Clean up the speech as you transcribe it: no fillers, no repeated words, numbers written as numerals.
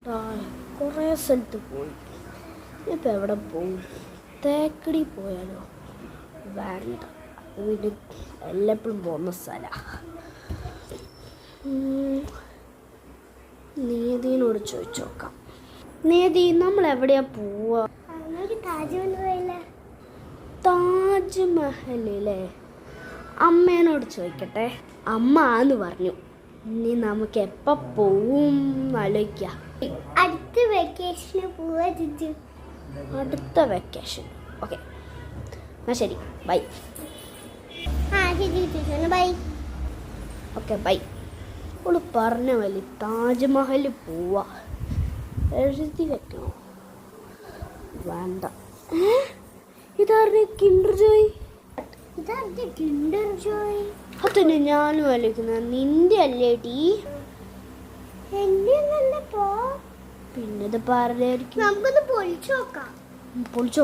കുറേ സ്ഥലത്ത് പോയി. ഇപ്പം എവിടെ പോകും? തേക്കടി പോയാലോ? വേണ്ട, അത് പിന്നെ എല്ലാപ്പോഴും പോകുന്ന സ്ഥലമാണ്. നീതിനോട് ചോദിച്ചു നോക്കാം. നീതി, നമ്മൾ എവിടെയാ പോവാ? താജ്മഹലിലെ അമ്മേനോട് ചോദിക്കട്ടെ. അമ്മ എന്ന് പറഞ്ഞു. ഇനി നമുക്ക് എപ്പോൾ പോവും ആലോചിക്കാം. അടുത്ത വെക്കേഷന് പോവാ ജിജു. അടുത്ത വെക്കേഷൻ. ഓക്കെ, എന്നാൽ ശരി, ബൈ. ബൈ. Okay, by. അവള് പറഞ്ഞ പോലെ താജ്മഹലിൽ പോവാ. എഴുതി വെക്കണോ? വേണ്ട. ഇതാരുടെ കിൻഡർ ജോയ്? അതന്നെ ഞാനും വലിക്കുന്നത്. നിന്റെ അല്ലേ ടീ? എന്റെ പിന്നത് പറയായിരിക്കും. നമുക്കൊന്ന് പൊളിച്ചു നോക്കാം. പൊളിച്ചോ?